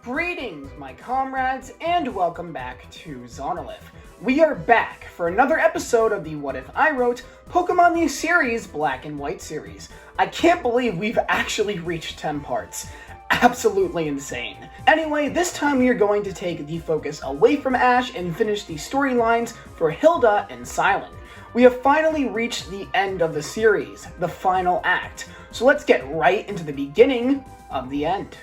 Greetings, my comrades, and welcome back to Zanolith. We are back for another episode of the What If I Wrote Pokemon the Series Black and White series. I can't believe we've actually reached 10 parts. Absolutely insane. Anyway, this time we are going to take the focus away from Ash and finish the storylines for Hilda and Cilan. We have finally reached the end of the series, the final act. So let's get right into the beginning of the end.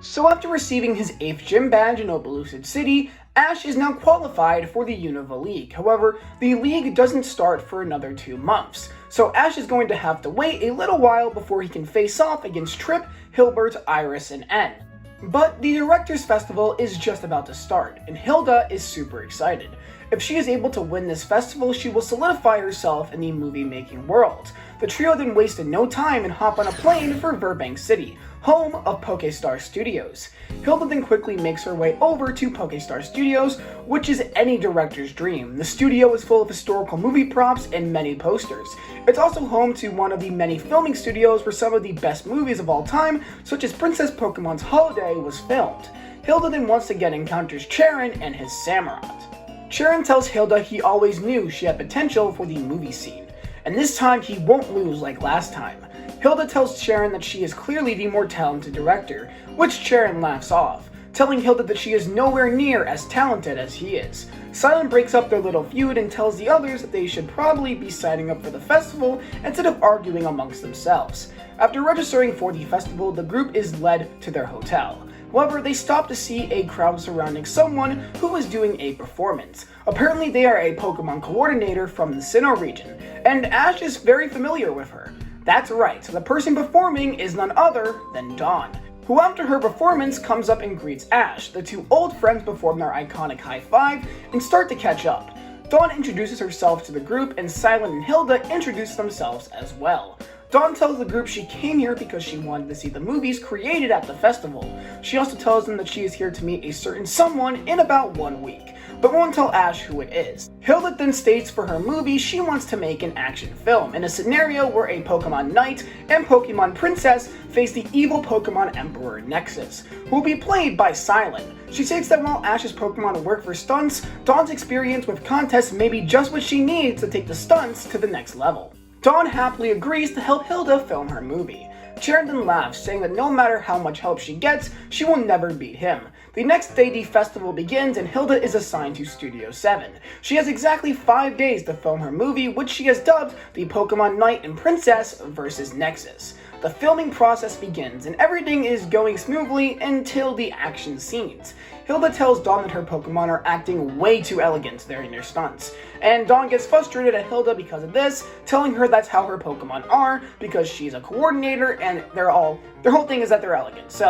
So after receiving his 8th gym badge in Opelucid City, Ash is now qualified for the Unova League. However, the league doesn't start for another 2 months, so Ash is going to have to wait a little while before he can face off against Trip, Hilbert, Iris, and N. But the Directors Festival is just about to start, and Hilda is super excited. If she is able to win this festival, she will solidify herself in the movie-making world. The trio then wasted no time and hop on a plane for Burbank City, home of Pokestar Studios. Hilda then quickly makes her way over to Pokestar Studios, which is any director's dream. The studio is full of historical movie props and many posters. It's also home to one of the many filming studios where some of the best movies of all time, such as Princess Pokemon's Holiday, was filmed. Hilda then once again encounters Charon and his Samurott. Charon tells Hilda he always knew she had potential for the movie scene, and this time he won't lose like last time. Hilda tells Charon that she is clearly the more talented director, which Charon laughs off, telling Hilda that she is nowhere near as talented as he is. Cilan breaks up their little feud and tells the others that they should probably be signing up for the festival instead of arguing amongst themselves. After registering for the festival, the group is led to their hotel. However, they stop to see a crowd surrounding someone who is doing a performance. Apparently they are a Pokemon coordinator from the Sinnoh region, and Ash is very familiar with her. That's right, the person performing is none other than Dawn, who after her performance comes up and greets Ash. The two old friends perform their iconic high five and start to catch up. Dawn introduces herself to the group, and Cilan and Hilda introduce themselves as well. Dawn tells the group she came here because she wanted to see the movies created at the festival. She also tells them that she is here to meet a certain someone in about 1 week, but won't tell Ash who it is. Hilda then states for her movie she wants to make an action film in a scenario where a Pokemon Knight and Pokemon Princess face the evil Pokemon Emperor Nexus, who will be played by Cilan. She states that while Ash's Pokemon work for stunts, Dawn's experience with contests may be just what she needs to take the stunts to the next level. Dawn happily agrees to help Hilda film her movie. Charon then laughs, saying that no matter how much help she gets, she will never beat him. The next day the festival begins and Hilda is assigned to Studio 7. She has exactly 5 days to film her movie, which she has dubbed the Pokemon Knight and Princess vs. Nexus. The filming process begins and everything is going smoothly until the action scenes. Hilda tells Dawn that her Pokemon are acting way too elegant during their stunts, and Dawn gets frustrated at Hilda because of this, telling her that's how her Pokemon are because she's a coordinator and their whole thing is that they're elegant,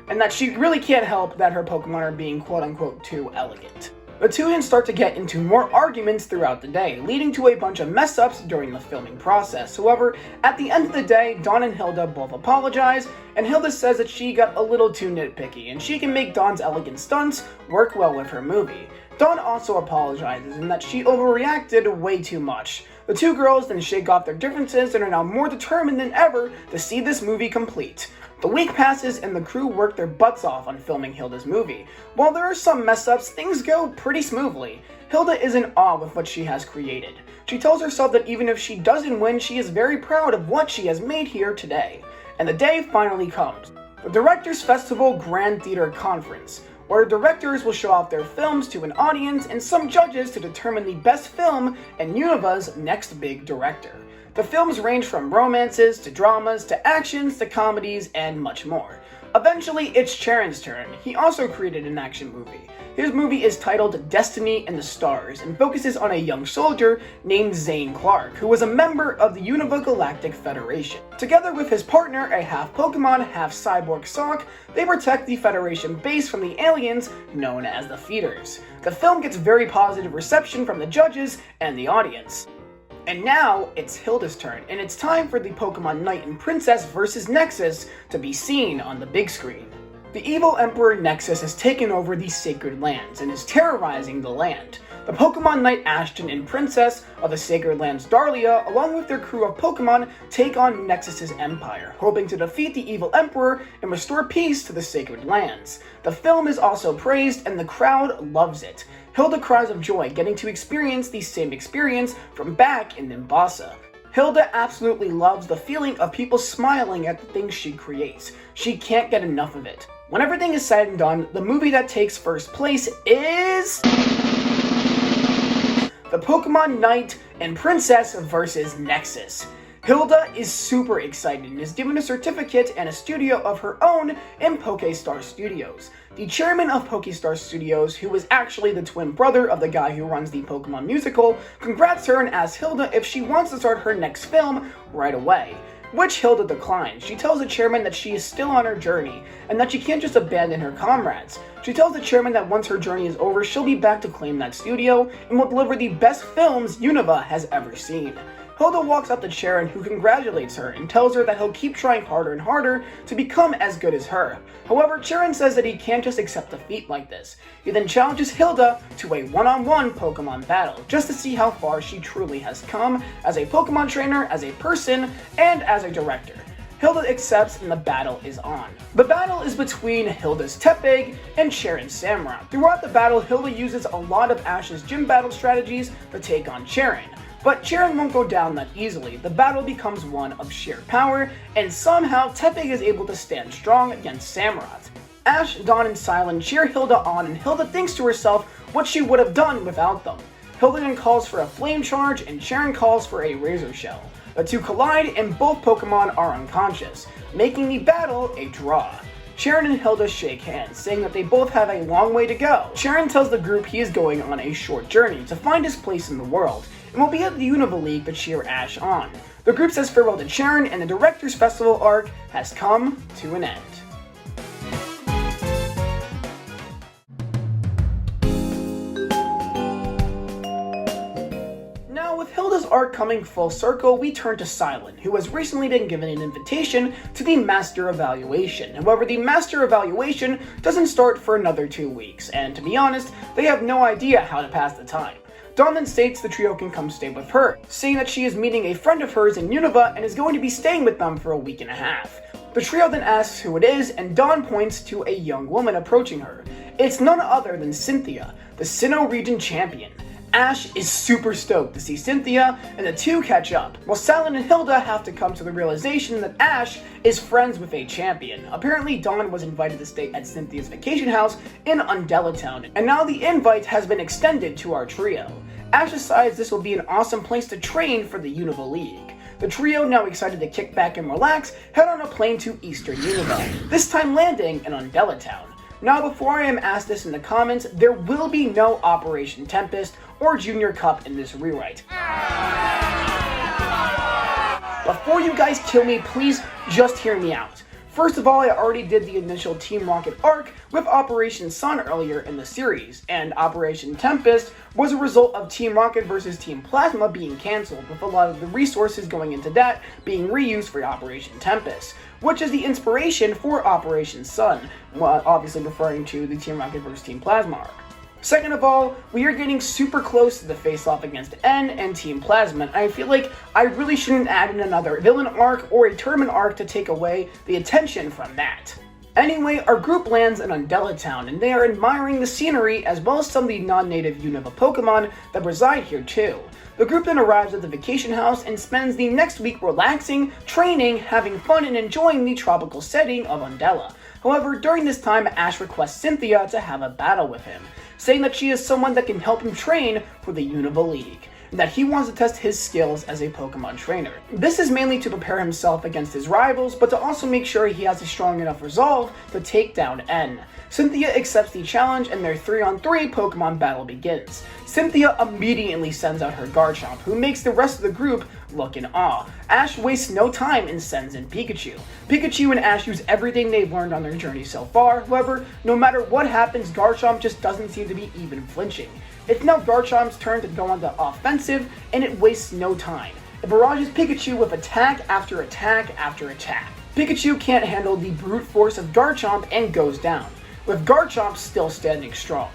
and that she really can't help that her Pokemon are being quote-unquote too elegant. The two then start to get into more arguments throughout the day, leading to a bunch of mess-ups during the filming process. However, at the end of the day, Dawn and Hilda both apologize, and Hilda says that she got a little too nitpicky, and she can make Dawn's elegant stunts work well with her movie. Dawn also apologizes in that she overreacted way too much. The two girls then shake off their differences and are now more determined than ever to see this movie complete. The week passes and the crew work their butts off on filming Hilda's movie. While there are some mess-ups, things go pretty smoothly. Hilda is in awe with what she has created. She tells herself that even if she doesn't win, she is very proud of what she has made here today. And the day finally comes. The Directors Festival Grand Theater Conference, where directors will show off their films to an audience and some judges to determine the best film and Unova's next big director. The films range from romances to dramas to actions to comedies and much more. Eventually, it's Charon's turn. He also created an action movie. His movie is titled Destiny and the Stars and focuses on a young soldier named Zane Clark, who was a member of the Unova Galactic Federation. Together with his partner, a half Pokemon, half cyborg Sock, they protect the Federation base from the aliens known as the Feeders. The film gets very positive reception from the judges and the audience. And now, it's Hilda's turn, and it's time for the Pokemon Knight and Princess vs. Nexus to be seen on the big screen. The evil Emperor Nexus has taken over the Sacred Lands and is terrorizing the land. The Pokemon Knight Ashton and Princess of the Sacred Lands Darlia, along with their crew of Pokemon, take on Nexus's empire, hoping to defeat the evil Emperor and restore peace to the Sacred Lands. The film is also praised and the crowd loves it. Hilda cries of joy getting to experience the same experience from back in Nimbasa. Hilda absolutely loves the feeling of people smiling at the things she creates. She can't get enough of it. When everything is said and done, the movie that takes first place is the Pokemon Knight and Princess vs. Nexus. Hilda is super excited and is given a certificate and a studio of her own in Pokestar Studios. The chairman of Pokestar Studios, who is actually the twin brother of the guy who runs the Pokemon musical, congrats her and asks Hilda if she wants to start her next film right away, which Hilda declines. She tells the chairman that she is still on her journey and that she can't just abandon her comrades. She tells the chairman that once her journey is over, she'll be back to claim that studio and will deliver the best films Unova has ever seen. Hilda walks up to Charon, who congratulates her and tells her that he'll keep trying harder and harder to become as good as her. However, Charon says that he can't just accept defeat like this. He then challenges Hilda to a one-on-one Pokemon battle, just to see how far she truly has come as a Pokemon trainer, as a person, and as a director. Hilda accepts and the battle is on. The battle is between Hilda's Tepig and Charon's Samurott. Throughout the battle, Hilda uses a lot of Ash's gym battle strategies to take on Charon. But Charon won't go down that easily. The battle becomes one of sheer power, and somehow Tepig is able to stand strong against Samurott. Ash, Dawn, and Cilan cheer Hilda on, and Hilda thinks to herself what she would have done without them. Hilda then calls for a flame charge, and Charon calls for a razor shell. The two collide, and both Pokemon are unconscious, making the battle a draw. Charon and Hilda shake hands, saying that they both have a long way to go. Charon tells the group he is going on a short journey to find his place in the world, and will be at the Unova League to cheer Ash on. The group says farewell to Charon, and the Director's Festival arc has come to an end. Now, with Hilda's arc coming full circle, we turn to Cilan, who has recently been given an invitation to the Master Evaluation. However, the Master Evaluation doesn't start for another 2 weeks, and to be honest, they have no idea how to pass the time. Dawn then states the trio can come stay with her, saying that she is meeting a friend of hers in Unova and is going to be staying with them for a week and a half. The trio then asks who it is, and Dawn points to a young woman approaching her. It's none other than Cynthia, the Sinnoh region champion. Ash is super stoked to see Cynthia, and the two catch up, while Cilan and Hilda have to come to the realization that Ash is friends with a champion. Apparently, Dawn was invited to stay at Cynthia's vacation house in Undella Town, and now the invite has been extended to our trio. Ash decides this will be an awesome place to train for the Unova League. The trio, now excited to kick back and relax, head on a plane to Eastern Unova, this time landing in Undella Town. Now, before I am asked this in the comments, there will be no Operation Tempest or Junior Cup in this rewrite. Before you guys kill me, please just hear me out. First of all, I already did the initial Team Rocket arc with Operation Sun earlier in the series, and Operation Tempest was a result of Team Rocket versus Team Plasma being cancelled, with a lot of the resources going into that being reused for Operation Tempest, which is the inspiration for Operation Sun, obviously referring to the Team Rocket versus Team Plasma arc. Second of all, we are getting super close to the face-off against N and Team Plasma, and I feel like I really shouldn't add in another villain arc or a tournament arc to take away the attention from that. Anyway, our group lands in Undella Town, and they are admiring the scenery as well as some of the non-native Unova Pokemon that reside here too. The group then arrives at the vacation house and spends the next week relaxing, training, having fun, and enjoying the tropical setting of Undella. However, during this time, Ash requests Cynthia to have a battle with him, saying that she is someone that can help him train for the Unova League, and that he wants to test his skills as a Pokemon trainer. This is mainly to prepare himself against his rivals, but to also make sure he has a strong enough resolve to take down N. Cynthia accepts the challenge and their 3-on-3 Pokemon battle begins. Cynthia immediately sends out her Garchomp, who makes the rest of the group look in awe. Ash wastes no time and sends in Pikachu. Pikachu and Ash use everything they've learned on their journey so far. However, no matter what happens, Garchomp just doesn't seem to be even flinching. It's now Garchomp's turn to go on the offensive, and it wastes no time. It barrages Pikachu with attack after attack after attack. Pikachu can't handle the brute force of Garchomp and goes down, with Garchomp still standing strong.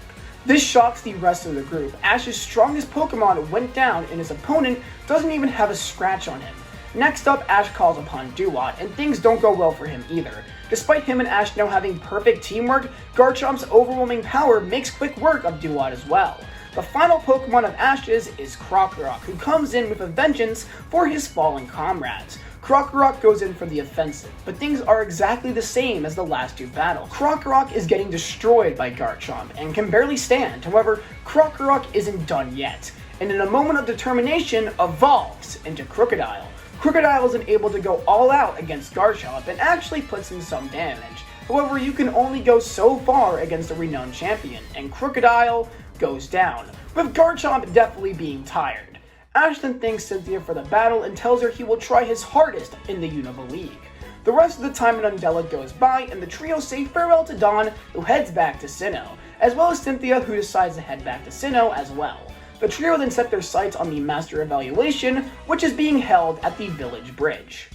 This shocks the rest of the group. Ash's strongest Pokemon went down and his opponent doesn't even have a scratch on him. Next up, Ash calls upon Duat, and things don't go well for him either. Despite him and Ash now having perfect teamwork, Garchomp's overwhelming power makes quick work of Duat as well. The final Pokemon of Ash's is Krokorok, who comes in with a vengeance for his fallen comrades. Krokorok goes in for the offensive, but things are exactly the same as the last two battles. Krokorok is getting destroyed by Garchomp and can barely stand. However, Krokorok isn't done yet, and in a moment of determination, evolves into Crocodile. Crocodile isn't able to go all out against Garchomp and actually puts in some damage. However, you can only go so far against a renowned champion, and Crocodile goes down, with Garchomp definitely being tired. Ash then thanks Cynthia for the battle and tells her he will try his hardest in the Unova League. The rest of the time in Undella goes by, and the trio say farewell to Dawn, who heads back to Sinnoh, as well as Cynthia, who decides to head back to Sinnoh as well. The trio then set their sights on the Master Evaluation, which is being held at the Village Bridge.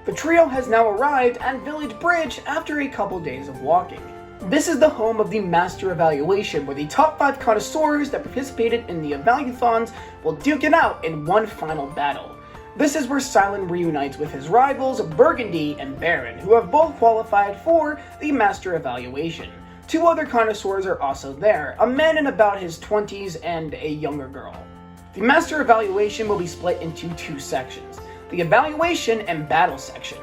The trio has now arrived at Village Bridge after a couple days of walking. This is the home of the Master Evaluation, where the top 5 connoisseurs that participated in the Evaluathons will duke it out in one final battle. This is where Cilan reunites with his rivals Burgundy and Baron, who have both qualified for the Master Evaluation. 2 other connoisseurs are also there, a man in about his 20s and a younger girl. The Master Evaluation will be split into 2 sections, the Evaluation and Battle section.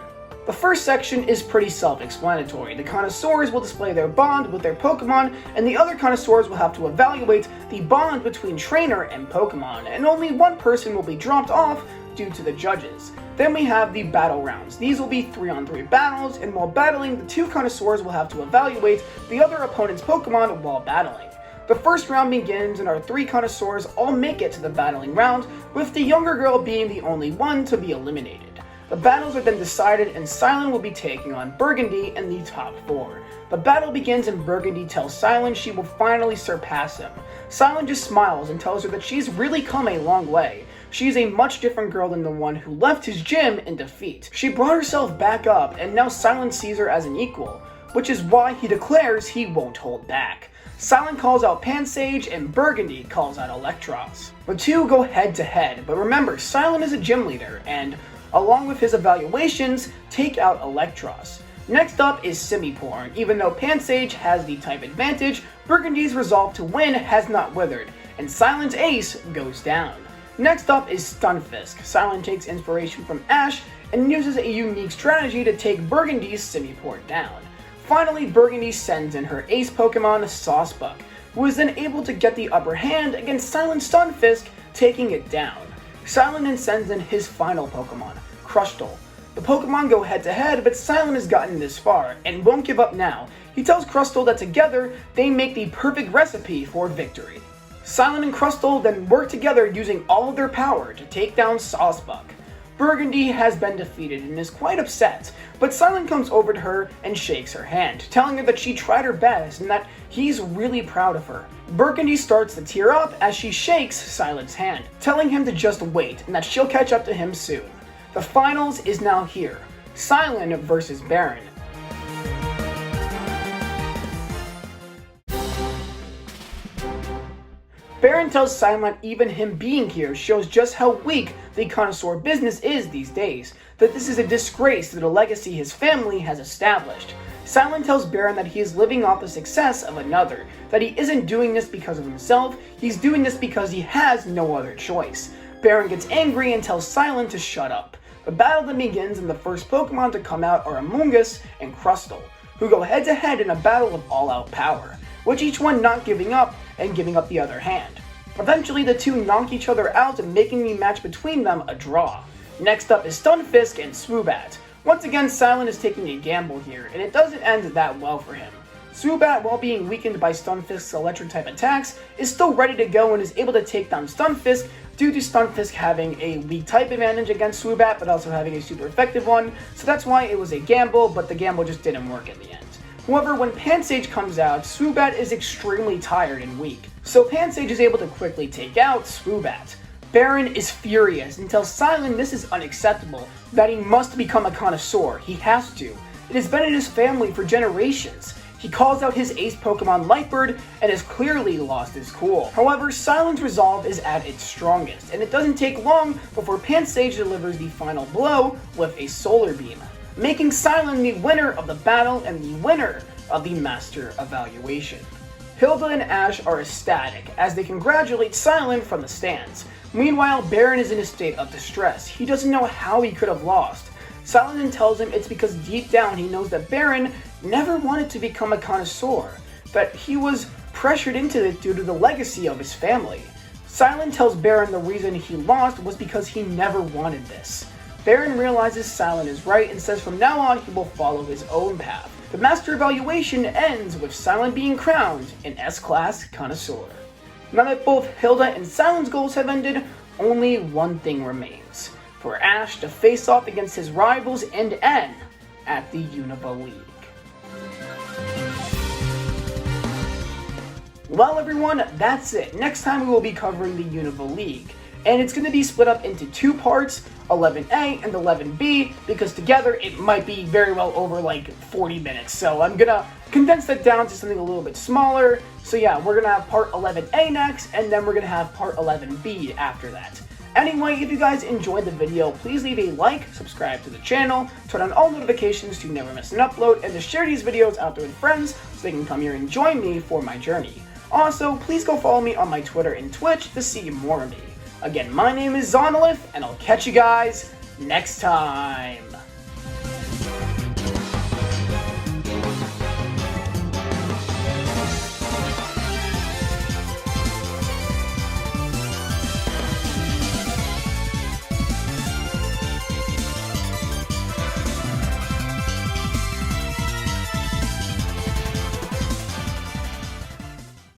The first section is pretty self-explanatory. The connoisseurs will display their bond with their Pokemon, and the other connoisseurs will have to evaluate the bond between trainer and Pokemon, and only one person will be dropped off due to the judges. Then we have the battle rounds. These will be 3-on-3 battles, and while battling, the 2 connoisseurs will have to evaluate the other opponent's Pokemon while battling. The first round begins, and our 3 connoisseurs all make it to the battling round, with the younger girl being the only one to be eliminated. The battles are then decided, and Cilan will be taking on Burgundy in the top 4. The battle begins, and Burgundy tells Cilan she will finally surpass him. Cilan just smiles and tells her that she's really come a long way. She is a much different girl than the one who left his gym in defeat. She brought herself back up, and now Cilan sees her as an equal, which is why he declares he won't hold back. Cilan calls out Pansage, and Burgundy calls out Electros. The 2 go head to head, but remember, Cilan is a gym leader, and along with his evaluations, take out Electros. Next up is Simipour. Even though Pansage has the type advantage, Burgundy's resolve to win has not withered, and Cilan's ace goes down. Next up is Stunfisk. Cilan takes inspiration from Ash and uses a unique strategy to take Burgundy's Simipour down. Finally, Burgundy sends in her ace Pokemon, Saucebuck, who is then able to get the upper hand against Cilan's Stunfisk, taking it down. Cilan then sends in his final Pokemon, Crustle. The Pokemon go head to head, but Cilan has gotten this far and won't give up now. He tells Crustle that together, they make the perfect recipe for victory. Cilan and Crustle then work together using all of their power to take down Saucebuck. Burgundy has been defeated and is quite upset, but Cilan comes over to her and shakes her hand, telling her that she tried her best and that he's really proud of her. Burgundy starts to tear up as she shakes Cilan's hand, telling him to just wait and that she'll catch up to him soon. The finals is now here, Cilan versus Baron. Baron tells Cilan even him being here shows just how weak the connoisseur business is these days, that this is a disgrace to the legacy his family has established. Cilan tells Baron that he is living off the success of another, that he isn't doing this because of himself, he's doing this because he has no other choice. Baron gets angry and tells Cilan to shut up. The battle then begins, and the first Pokemon to come out are Amoonguss and Crustle, who go head to head in a battle of all-out power, with each one not giving up and giving up the other hand. Eventually, the two knock each other out, making the match between them a draw. Next up is Stunfisk and Swoobat. Once again, Cilan is taking a gamble here, and it doesn't end that well for him. Swoobat, while being weakened by Stunfisk's electric-type attacks, is still ready to go and is able to take down Stunfisk due to Stunfisk having a weak-type advantage against Swoobat, but also having a super effective one, so that's why it was a gamble, but the gamble just didn't work in the end. However, when Pansage comes out, Swoobat is extremely tired and weak, so Pansage is able to quickly take out Swoobat. Baron is furious and tells Cilan this is unacceptable, that he must become a connoisseur. He has to. It has been in his family for generations. He calls out his ace Pokemon Lightbird and has clearly lost his cool. However, Cilan's resolve is at its strongest, and it doesn't take long before Pansage delivers the final blow with a Solar Beam, making Cilan the winner of the battle and the winner of the Master Evaluation. Hilda and Ash are ecstatic as they congratulate Cilan from the stands. Meanwhile, Baron is in a state of distress. He doesn't know how he could have lost. Cilan then tells him it's because deep down he knows that Baron never wanted to become a connoisseur, that he was pressured into it due to the legacy of his family. Cilan tells Baron the reason he lost was because he never wanted this. Baron realizes Cilan is right and says from now on he will follow his own path. The Master Evaluation ends with Cilan being crowned an S-Class Connoisseur. Now that both Hilda and Cilan's goals have ended, only one thing remains: for Ash to face off against his rivals and N at the Unova League. Well everyone, that's it. Next time we will be covering the Unova League, and it's going to be split up into two parts, 11A and 11B, because together it might be very well over like 40 minutes, so I'm gonna condense that down to something a little bit smaller. So yeah, we're gonna have part 11A next, and then we're gonna have part 11B after that. Anyway, if you guys enjoyed the video, please leave a like, subscribe to the channel, turn on all notifications to never miss an upload, and to share these videos out there with friends so they can come here and join me for my journey. Also, please go follow me on my Twitter and Twitch to see more of me. Again, my name is Zanolith, and I'll catch you guys next time.